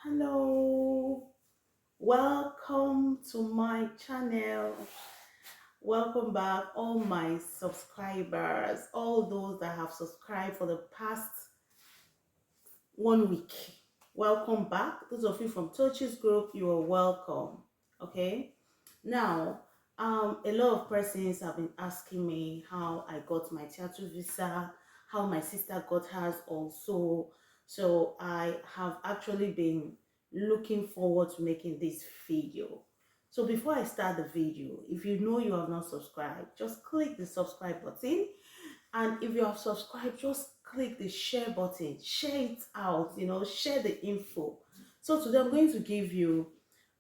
Hello, welcome to my channel. Welcome back, all my subscribers, all those that have subscribed for the past 1 week. Welcome back. Those of you from Touches Group, you are welcome. Okay, now a lot of persons have been asking me how I got my Tier 2 visa, how my sister got hers also. So I have actually been looking forward to making this video. So before I start the video, if you know you have not subscribed, just click the subscribe button, and if you have subscribed, just click the share button, share it out, share the info. So today I'm going to give you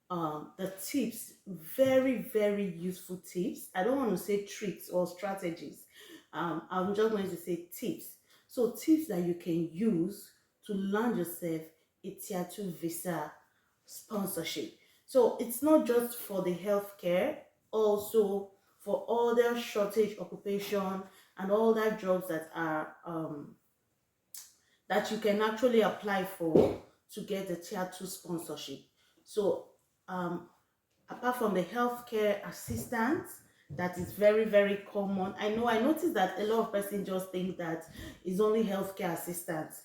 the tips, very, very useful tips. I don't want to say tricks or strategies. I'm just going to say tips. So tips that you can use to land yourself a Tier 2 visa sponsorship. So it's not just for the healthcare, also for other shortage occupation and all that jobs that are that you can actually apply for to get the Tier 2 sponsorship. So um, apart from the healthcare assistance, that is very, very common. I noticed that a lot of persons just think that it's only healthcare assistance,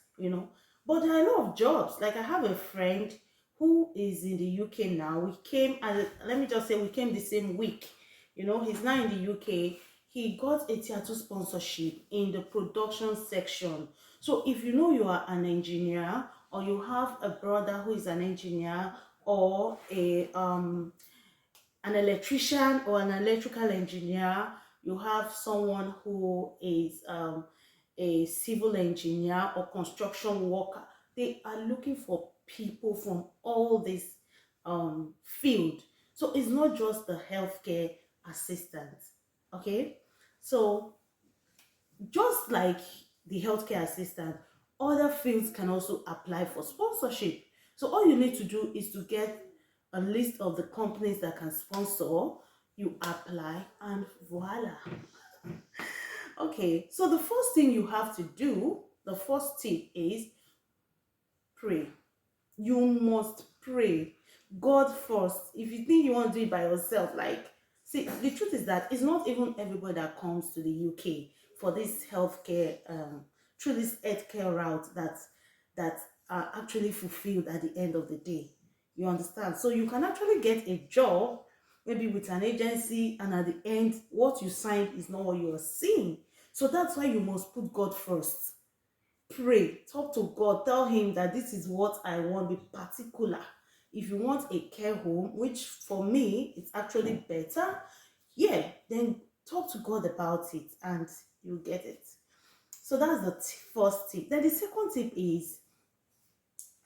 but there are a lot of jobs. Like, I have a friend who is in the UK now. We came, and let me just say, we came the same week. He's now in the UK. He got a Tier 2 sponsorship in the production section. So if you know you are an engineer, or you have a brother who is an engineer, or an electrician or an electrical engineer, you have someone who is a civil engineer or construction worker, they are looking for people from all this field. So it's not just the healthcare assistant. Okay, so just like the healthcare assistant, other fields can also apply for sponsorship. So all you need to do is to get a list of the companies that can sponsor, you apply, and voila. Okay, so the first thing you have to do, the first tip is pray. You must pray. God first. If you think you want to do it by yourself, like, see, the truth is that it's not even everybody that comes to the UK for this healthcare, through this healthcare route that are actually fulfilled at the end of the day. You understand? So you can actually get a job, maybe with an agency, and at the end, what you signed is not what you are seeing. So that's why you must put God first. Pray, talk to God, tell him that this is what I want. Be particular. If you want a care home, which for me it's actually better, yeah, then talk to God about it and you get it. So that's the first tip. Then the second tip is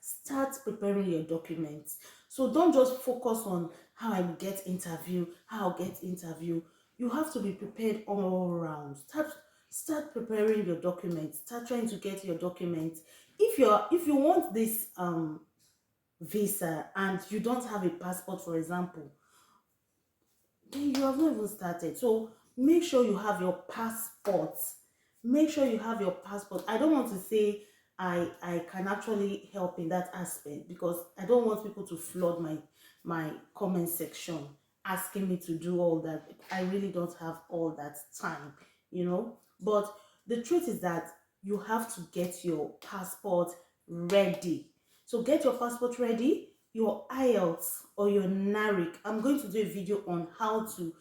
start preparing your documents. So don't just focus on how I will get interview, how I'll get interview. You have to be prepared all around. Start preparing your documents. Start trying to get your documents. If you want this visa and you don't have a passport, for example, then you have not even started. So make sure you have your passport. Make sure you have your passport. I don't want to say I can actually help in that aspect, because I don't want people to flood my comment section asking me to do all that. I really don't have all that time. But the truth is that you have to get your passport ready. So get your passport ready, your IELTS or your NARIC. I'm going to do a video on how to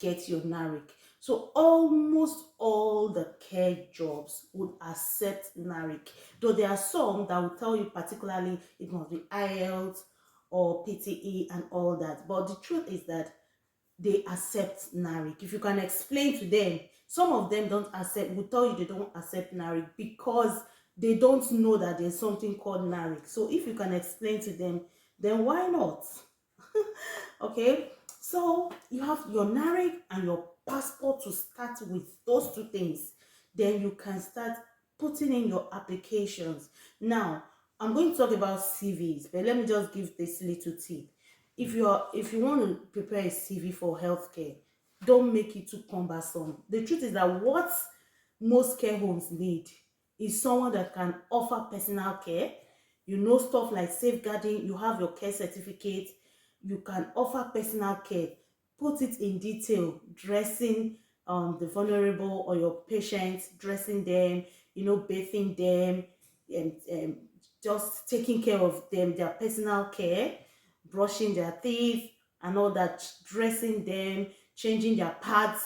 get your NARIC. So almost all the care jobs would accept NARIC, though there are some that will tell you particularly it must be IELTS or PTE and all that. But the truth is that they accept NARIC. If you can explain to them, some of them don't accept, will tell you they don't accept NARIC because they don't know that there's something called NARIC. So if you can explain to them, then why not? Okay, so you have your NARIC and your passport to start with, those two things. Then you can start putting in your applications. Now, I'm going to talk about CVs, but let me just give this little tip. If you want to prepare a CV for healthcare, don't make it too cumbersome. The truth is that what most care homes need is someone that can offer personal care, you know stuff like safeguarding, you have your care certificate, you can offer personal care, put it in detail, dressing the vulnerable or your patients, dressing them, bathing them, and just taking care of them, their personal care, brushing their teeth and all that, dressing them, changing their pads.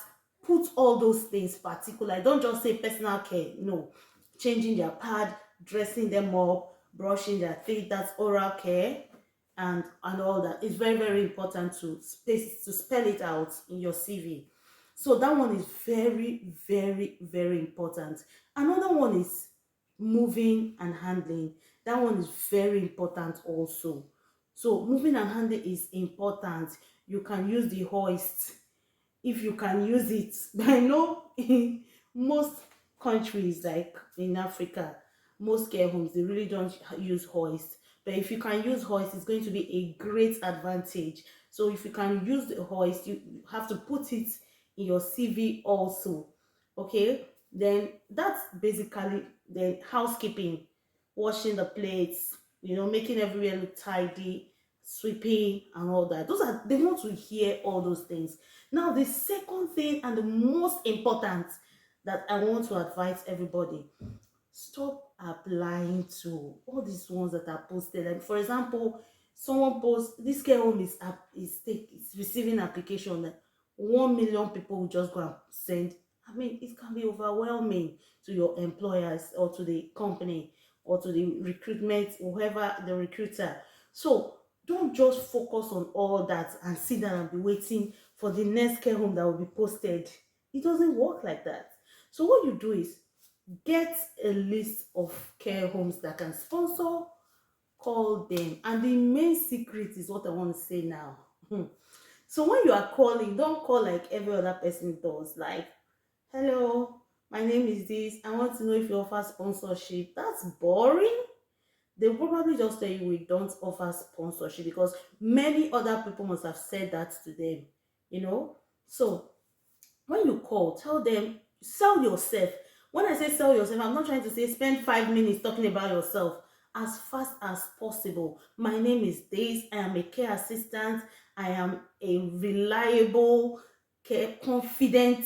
Put all those things particular. Don't just say personal care. No, changing their pad, dressing them up, brushing their teeth. That's oral care, and all that. It's very very important to spell it out in your CV. So that one is very very very important. Another one is moving and handling. That one is very important also. So moving and handling is important. You can use the hoist if you can use it. I know in most countries, like in Africa, most care homes, they really don't use hoist. But if you can use hoist, it's going to be a great advantage. So if you can use the hoist, you have to put it in your CV also. Okay, then that's basically the housekeeping, washing the plates, making everywhere look tidy, sweeping and all that. Those are, they want to hear all those things. Now, the second thing and the most important that I want to advise everybody: stop applying to all these ones that are posted. Like, for example, someone posts this care home is receiving application, like 1 million people will just go and send. I mean, it can be overwhelming to your employers or to the company or to the recruitment, whoever the recruiter. So don't just focus on all that and sit down and be waiting for the next care home that will be posted. It doesn't work like that. So what you do is get a list of care homes that can sponsor, call them. And the main secret is what I want to say now. So when you are calling, don't call like every other person does, like, hello, my name is this, I want to know if you offer sponsorship. That's boring. They'll probably just tell you we don't offer sponsorship, because many other people must have said that to them, you know. So when you call, tell them, sell yourself. When I say sell yourself, I'm not trying to say spend 5 minutes talking about yourself. As fast as possible. My name is Days. I am a care assistant. I am a reliable care, confident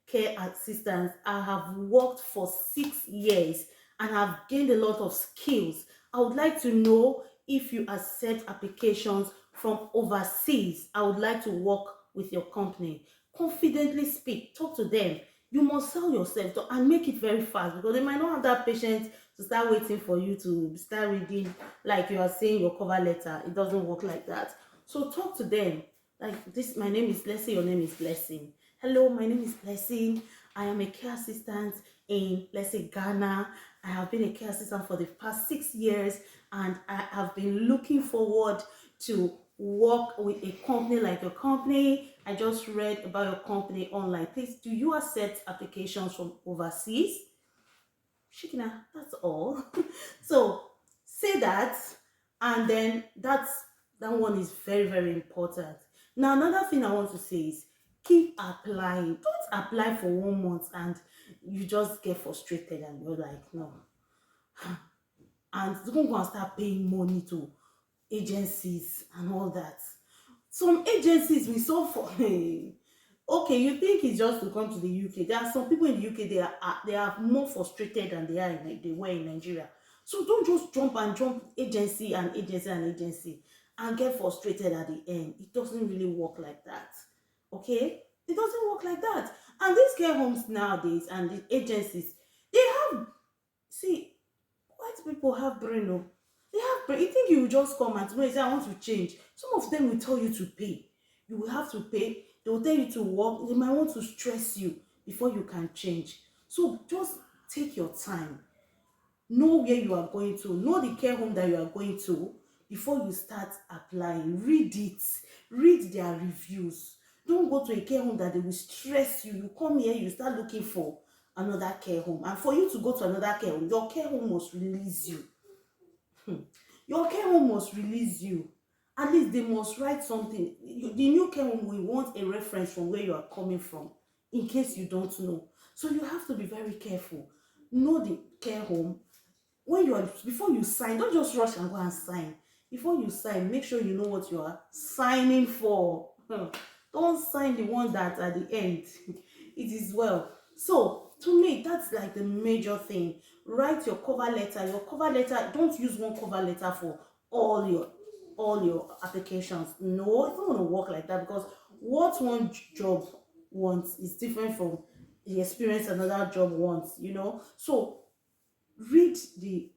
care assistant. I have worked for 6 years and have gained a lot of skills. I would like to know if you accept applications from overseas. I would like to work with your company. Confidently speak, talk to them. You must sell yourself and make it very fast, because they might not have that patience to start waiting for you to start reading like you are saying your cover letter. It doesn't work like that. So talk to them like this: my name is, let's say your name is Blessing. Hello, my name is Blessing. I am a care assistant in, let's say, Ghana. I have been a care assistant for the past 6 years, and I have been looking forward to work with a company like your company. I just read about your company online. Please, do you accept applications from overseas? Shikina, that's all. So say that, and then that one is very very important. Now another thing I want to say is keep applying. Don't apply for 1 month and you just get frustrated and you're like, no. And don't go and start paying money to agencies and all that. Some agencies we saw for okay, you think it's just to come to the UK. There are some people in the UK, they are more frustrated than they were in Nigeria. So don't just jump and jump agency and agency and agency and get frustrated at the end. It doesn't really work like that. Okay? It doesn't work like that. And these care homes nowadays and the agencies, they have, see, white people have brain. Oh. They have brain. You think you will just come and tomorrow you say I want to change. Some of them will tell you to pay. You will have to pay. They will tell you to work. They might want to stress you before you can change. So just take your time. Know where you are going to. Know the care home that you are going to before you start applying. Read it. Read their reviews. Don't go to a care home that they will stress you. You come here, you start looking for another care home. And for you to go to another care home, your care home must release you. Your care home must release you. At least they must write something. The new care home will want a reference from where you are coming from, in case you don't know. So you have to be very careful. Know the care home. when you are, before you sign, don't just rush and go and sign. Before you sign, make sure you know what you are signing for. Don't sign the one that at the end it is well. So to me, that's like the major thing. Write your cover letter. Your cover letter, don't use one cover letter for all your applications. No, it's not going to work like that, because what one job wants is different from the experience another job wants, you know. So read the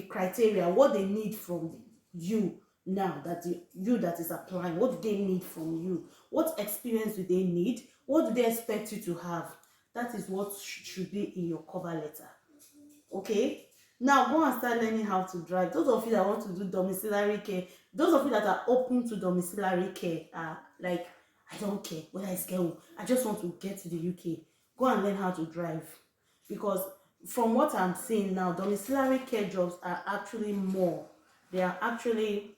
criteria, what they need from you now, that you that is applying, what do they need from you, what experience do they need, what do they expect you to have. That is what should be in your cover letter. Okay, now go and start learning how to drive. Those of you that want to do domiciliary care, those of you that are open to domiciliary care, like, I don't care whether it's girl, I just want to get to the UK. Go and learn how to drive, because from what I'm seeing now, domiciliary care jobs are actually more. They are actually,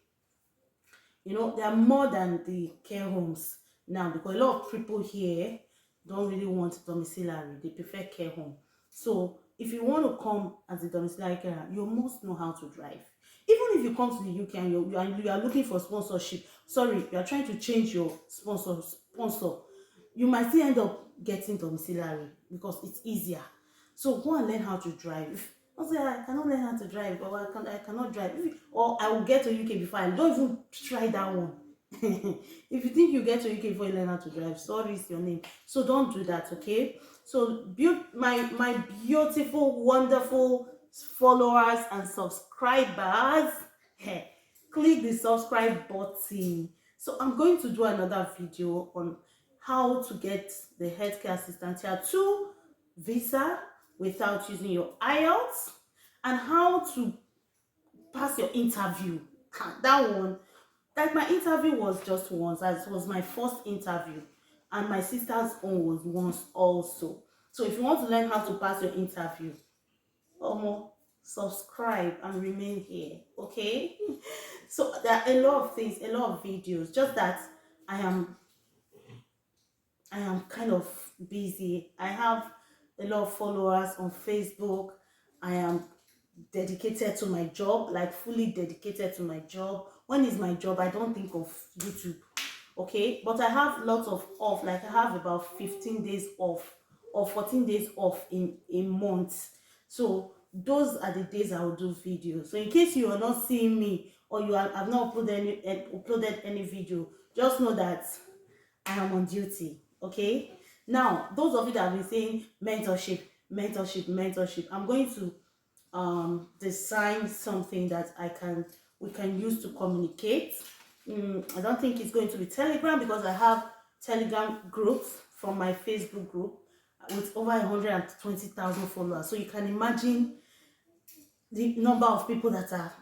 they are more than the care homes now, because a lot of people here don't really want domiciliary, they prefer care home. So if you want to come as a domiciliary carer, you must know how to drive. Even if you come to the UK and you are looking for sponsorship, sorry, you are trying to change your sponsor, you might still end up getting domiciliary because it's easier. So go and learn how to drive. Don't say I cannot learn how to drive, or I cannot drive, or I will get to UK before. I don't even try that one. If you think you get to UK before you learn how to drive, sorry, it's your name. So don't do that, okay? So my beautiful, wonderful followers and subscribers, click the subscribe button. So I'm going to do another video on how to get the healthcare assistant tier 2 visa without using your IELTS, and how to pass your interview. That one, like, my interview was just once, as it was my first interview, and my sister's own was once also. So if you want to learn how to pass your interview, subscribe and remain here, okay? So there are a lot of things, a lot of videos, just that I am kind of busy. I have a lot of followers on Facebook. I am dedicated to my job, like fully dedicated to my job. When is my job? I don't think of YouTube, okay? But I have lots of off, like I have about 15 days off or 14 days off in a month. So those are the days I will do videos. So in case you are not seeing me, or you have not uploaded any video, just know that I am on duty, okay? Now, those of you that have been saying mentorship, I'm going to design something that we can use to communicate. I don't think it's going to be Telegram, because I have Telegram groups from my Facebook group with over 120,000 followers. So you can imagine the number of people that are,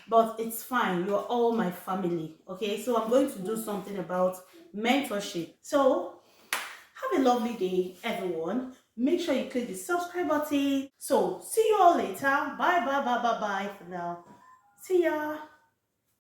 but it's fine. You're all my family, okay? So I'm going to do something about mentorship. So have a lovely day, everyone. Make sure you click the subscribe button. So see you all later. Bye for now. See ya.